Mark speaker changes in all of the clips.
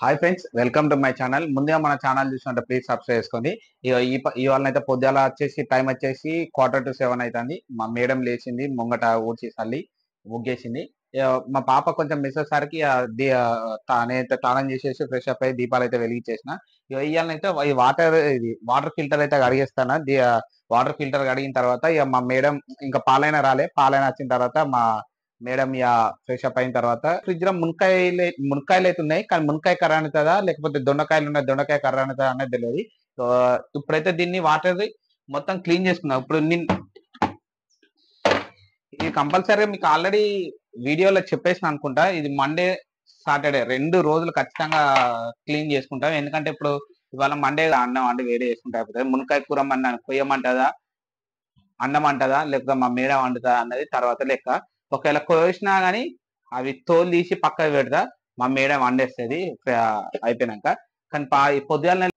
Speaker 1: Hi friends, welcome to my channel. ముందుగా మన channel చూసినట్టు ప్లీజ్ సబ్స్క్రైబ్ చేసుకోండి. ఇవాళ అయితే పొద్దుల వచ్చేసి టైం వచ్చేసి 6:45 అవుతుంది. మా మేడం లేచింది, ముంగట ఊడ్చి చల్లి ముగ్గేసింది. మా పాప కొంచెం మిస్ అయ్యేసరికి నేనైతే తాళం చేసేసి ఫ్రెష్ అప్ అయ్యి దీపాలు అయితే వెలిగించేసిన. ఇవాళనైతే ఈ వాటర్ ఫిల్టర్ అయితే కడిగేస్తాను. వాటర్ ఫిల్టర్ కడిగిన తర్వాత ఇక మా మేడం ఇంకా పాలైన వచ్చిన తర్వాత మా మేడం ఇక ఫ్రెష్ అప్ అయిన తర్వాత ఫ్రిడ్జ్ లో మునక్కాయలు అయితే ఉన్నాయి. కానీ మునక్కాయ కర్ర అనుతుందా లేకపోతే దొండకాయలు ఉన్నాయి, దొండకాయ కర్ర అనుతుందా అనేది తెలియదు. సో ఇప్పుడైతే దీన్ని వాటర్ మొత్తం క్లీన్ చేసుకున్నాం. ఇప్పుడు ఇది కంపల్సరీ మీకు ఆల్రెడీ వీడియోలో చెప్పేసిన అనుకుంటా. ఇది మండే సాటర్డే 2 రోజులు ఖచ్చితంగా క్లీన్ చేసుకుంటాం. ఎందుకంటే ఇప్పుడు ఇవాళ మండే అన్నం వండి వేడి చేసుకుంటే అయిపోతుంది. మునక్కాయ కూర కొయ్యమంటదా, అన్నం అంటదా, లేకపోతే మా మేడం వండుతా అన్నది తర్వాత లెక్క. ఒకవేళ కోసినా గానీ అవి తోలు తీసి పక్కకు పెడతా, మా మేడం వండేస్తుంది అయిపోయినాక. కానీ పొద్దుగాల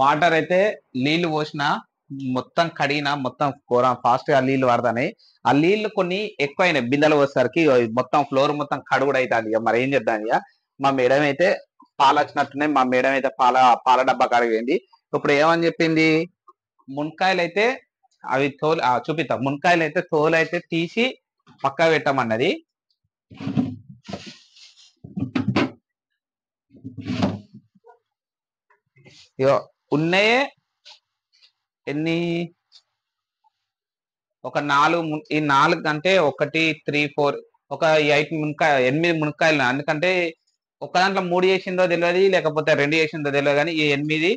Speaker 1: వాటర్ అయితే నీళ్లు పోసిన మొత్తం కడిగిన, మొత్తం కూర ఫాస్ట్ గా నీళ్లు పడతాయి. ఆ నీళ్లు కొన్ని ఎక్కువైనాయి బిందెలు వచ్చేసరికి మొత్తం ఫ్లోర్ మొత్తం కడుగుడు అవుతుంది. ఇక మరి ఏం చేద్దాం. ఇక మా మేడం అయితే పాలు వచ్చినట్టున్నాయి. మా మేడం అయితే పాల డబ్బా కడిగింది. ఇప్పుడు ఏమని చెప్పింది, మునక్కాయలు అయితే అవి చూపిస్తా. మునక్కాయలు అయితే తోలు అయితే తీసి పక్కా పెట్టమన్నది. ఇగో ఉన్నాయే ఎన్ని, ఒక 4 ఈ 4 అంటే 1 3 4 ఒక 8 మునక్కాయలు. ఎందుకంటే ఒక దాంట్లో 3 చేసిందో తెలియదు, లేకపోతే 2 చేసిందో తెలియదు, కానీ ఈ 8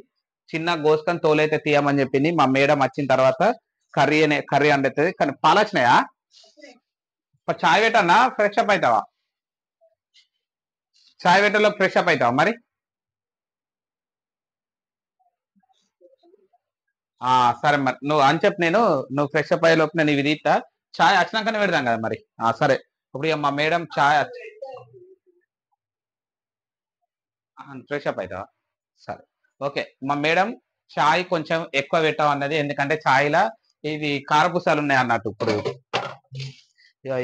Speaker 1: చిన్న గోసుకొని తోలైతే తీయమని చెప్పింది. మా మేడం వచ్చిన తర్వాత కర్రీ వండుతుంది. కానీ పాలు వచ్చినాయా? చాయ్ పెట్టన్నా ఫ్రెష్ అప్ అవుతావా? చాయ్ పెట్టలో ఫ్రెష్ అప్ అవుతావా మరి? సరే మరి నువ్వు అని చెప్పి నువ్వు ఫ్రెష్ అప్ అయ్యే లోపు నేను ఇవి తీస్తా. చాయ్ వచ్చినాకనే పెడదాం కదా మరి. సరే ఇప్పుడు ఇక మా మేడం చాయ్ ఫ్రెష్ అప్ అవుతావా? సరే ఓకే. మా మేడం చాయ్ కొంచెం ఎక్కువ పెట్టామన్నది. ఎందుకంటే ఛాయ్లా ఇవి కారపూసలు ఉన్నాయి అన్నట్టు. ఇప్పుడు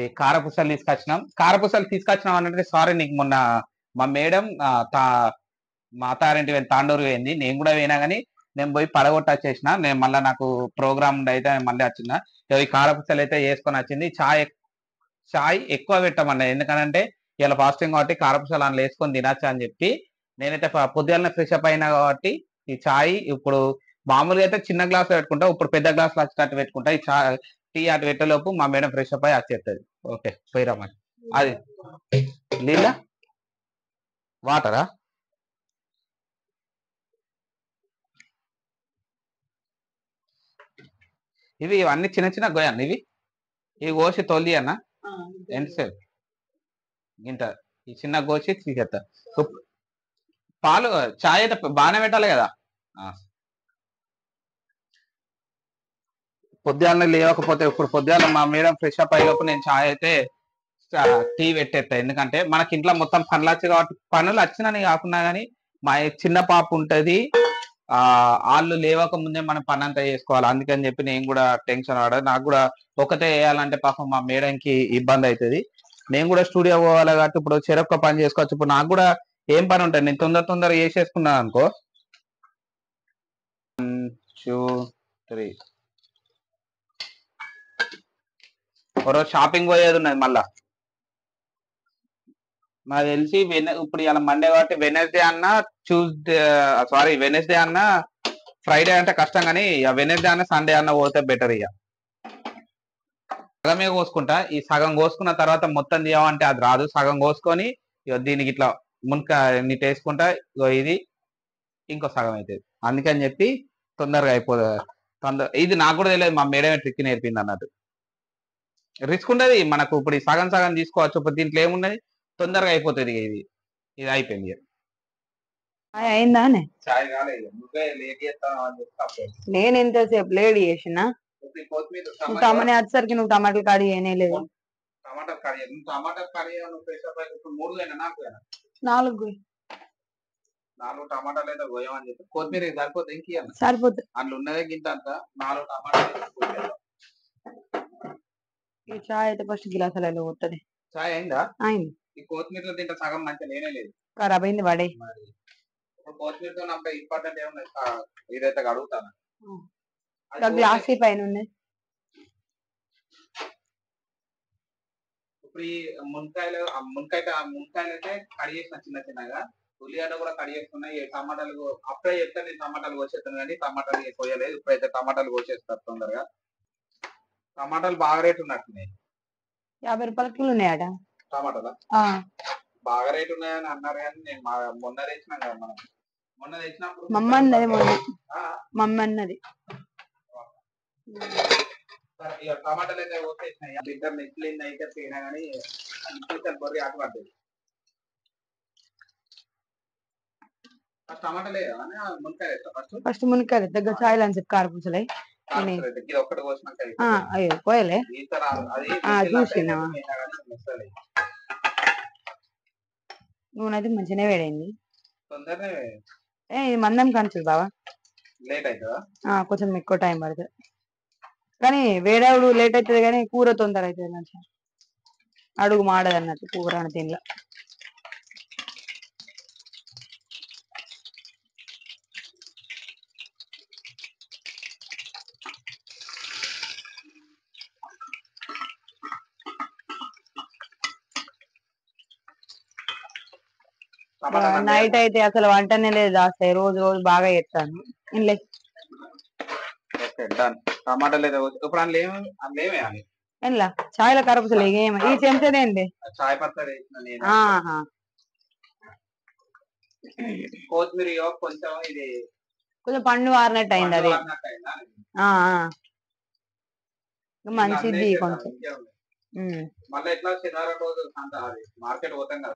Speaker 1: ఈ కారపూసలు తీసుకొచ్చినాం అన్నట్టు. సారీ, నీకు మొన్న మా మేడం మా అత్తారింటి తాండూరు పోయింది. నేను కూడా పోయినా కానీ నేను పోయి పడగొట్టి వచ్చేసిన. నేను మళ్ళీ నాకు ప్రోగ్రామ్ అయితే మళ్ళీ వచ్చిన. ఈ కారపూసలు అయితే వేసుకొని వచ్చింది. చాయ్ ఎక్కువ పెట్టమన్నది. ఎందుకంటే ఇలా ఫాస్టింగ్ కాబట్టి కారపూసలు అందులో వేసుకొని తినచ్చు అని చెప్పి నేనైతే పొద్దున్న ఫ్రెష్ అప్ అయినా కాబట్టి ఈ చాయ్ ఇప్పుడు మామూలుగా అయితే చిన్న గ్లాస్ పెట్టుకుంటా, ఇప్పుడు పెద్ద గ్లాస్ వచ్చేటట్టు పెట్టుకుంటా. ఈ టీ అటు పెట్టేలోపు మా మేడం ఫ్రెష్ అప్ అయి వచ్చేస్తుంది. ఓకే పోయిరామని. అది నీళ్ళ వాటరా? ఇవి అన్ని చిన్న చిన్న గోయన్న ఇవి కోసి తోలి అన్న ఎంతసేపు ఇంత ఈ చిన్న కోసి తీసేస్తా. పాలు చాయ్ అయితే బాగానే పెట్టాలి కదా. పొద్దున్న లేవకపోతే ఇప్పుడు పొద్దున్న మా మేడం ఫ్రెష్ అప్ అయ్యేటప్పుడు నేను చాయ్ అయితే టీ పెట్టేస్తా. ఎందుకంటే మనకి ఇంట్లో మొత్తం పనులు వచ్చి కాబట్టి, పనులు వచ్చినని కాకుండా కానీ మా చిన్న పాప ఉంటది, వాళ్ళు లేవక ముందే మనం పని అంతా చేసుకోవాలి. అందుకని చెప్పి నేను కూడా టెన్షన్ పడదు. నాకు కూడా ఒకటే వేయాలంటే పాపం మా మేడంకి ఇబ్బంది అవుతుంది. నేను కూడా స్టూడియో పోవాలి కాబట్టి ఇప్పుడు చెరొక్క పని చేసుకోవచ్చు. ఇప్పుడు నాకు కూడా ఏం పని ఉంటుంది, నేను తొందర చేసేసుకున్నాను అనుకో. 1 2 3 ఒకరోజు షాపింగ్ పోయేది ఉన్నది. మళ్ళా నాకు తెలిసి ఇప్పుడు ఇలా మండే కాబట్టి వెనస్డే అన్న ఫ్రైడే అంటే కష్టం, కానీ వెనస్డే అన్న సండే అన్న పోతే బెటర్. ఇక సగమే కోసుకుంటా. ఈ సగం కోసుకున్న తర్వాత మొత్తం తీయమంటే అది రాదు. సగం కోసుకొని దీనికి ఇట్లా నీట్ వేసుకుంటా. ఇది ఇంకో సగం అవుతుంది. అందుకని చెప్పి తొందరగా అయిపోతుంది. ఇది నాకు కూడా తెలియదు, మా మేడమే ట్రిక్ నేర్పింది అన్నట్టు. రిస్క్ ఉండదు మనకు. ఇప్పుడు ఈ సగం సగం తీసుకోవచ్చు. ఇప్పుడు దీంట్లో ఏమున్నది, తొందరగా అయిపోతుంది. ఇది అయిపోయింది.
Speaker 2: అయిందానే
Speaker 1: చాయ్ కాలేదు, లేట్ చేస్తాను అని చెప్పి
Speaker 2: నేను ఎంతసేపు లేట్ చేసిన. టమాటా వచ్చేసరికి నువ్వు టమాటాలు కడి చేయలేదు.
Speaker 1: టమాటా కర్రీ 4 టమాటాలు అయితే పోయామని చెప్పి కొత్తిమీర సరిపోతుంది. ఇంక
Speaker 2: సరిపోతుంది.
Speaker 1: అందులో ఉన్నదే గింత అంత 4 టమాటాలు.
Speaker 2: ఈ చాయ్ అయితే ఫస్ట్ గిలాసాలలో పోతుంది.
Speaker 1: చాయ్ అయిందా?
Speaker 2: అయింది.
Speaker 1: ఈ కొత్తిమీరలో తింటే సగం మంచిగా లేనే లేదు.
Speaker 2: ఖరాబ్ అయింది వాడే.
Speaker 1: మరి ఇప్పుడు కొత్తిమీరతో అంత ఇంపార్టెంట్ ఏముంది, ఇదైతే అడుగుతాను.
Speaker 2: ఇంకా గ్లాసీ పైన ఉన్నాయి.
Speaker 1: ఇప్పుడు ఈ మునక్కాయలు అయితే కడి చేసిన చిన్న చిన్నగా, ఉల్లిగడ్డ కూడా కడి చేస్తున్నాయి. టమాటాలు అప్పుడే చెప్తే నేను టమాటాలు కోసేస్తాను, కానీ టమాటాలు కోయలేదు. ఇప్పుడైతే టమాటాలు కోసేస్తారు తొందరగా. టమాటాలు బాగా రేటు ఉన్నట్టున్నాయి.
Speaker 2: 50 రూపాయల కిలో ఉన్నాయట
Speaker 1: టమాటాలా బాగా రేటు ఉన్నాయని అన్నారు, కానీ నేను మొన్న తెచ్చినాం కదా మనం. మొన్న తెచ్చినప్పుడు
Speaker 2: మమ్మీ అన్నది
Speaker 1: ఇక టమాటాలు అయితే కోసేసినాయి. లీటర్ నెక్స్ట్ అయితే పోయినా కానీ బొర్రి ఆట పడ్డది. టమాటాలు మునక్కాయలు
Speaker 2: ఫస్ట్ మునక్కాయలు దగ్గర చాయలు అని చెప్పి కారపూసలే
Speaker 1: ఒక్కటి కోసినాక
Speaker 2: అయ్యో పోయలే చూసినా. నూనె అయితే మంచిగానే వేడైంది
Speaker 1: తొందరనే.
Speaker 2: ఇది మందం కనిపిస్తుంది బావా,
Speaker 1: లేట్ అవుతుందా?
Speaker 2: కొంచెం ఎక్కువ టైం పడుతుంది, కానీ వేడవుడు లేట్ అవుతుంది కానీ కూర తొందర అవుతుంది. మంచిగా అడుగు మాడదు అన్నట్టు కూర అని తినలా. నైట్ అయితే అసలు వంటనే లేదు దాస్తాయి, రోజు రోజు బాగా చేస్తాను.
Speaker 1: టమాటాలు ఇప్పుడు అందులో
Speaker 2: ఎలా చాయ్ల కరపూసలు ఈ చెంచాదేండి
Speaker 1: చాయ్ పత్తా కొత్తిమీర కొంచెం ఇది
Speaker 2: కొంచెం పండు వారినట్టు అయింది. అది మంచిది కొంచెం.
Speaker 1: మళ్ళీ ఎట్లా శనివారం రోజు మార్కెట్ పోతాం కదా.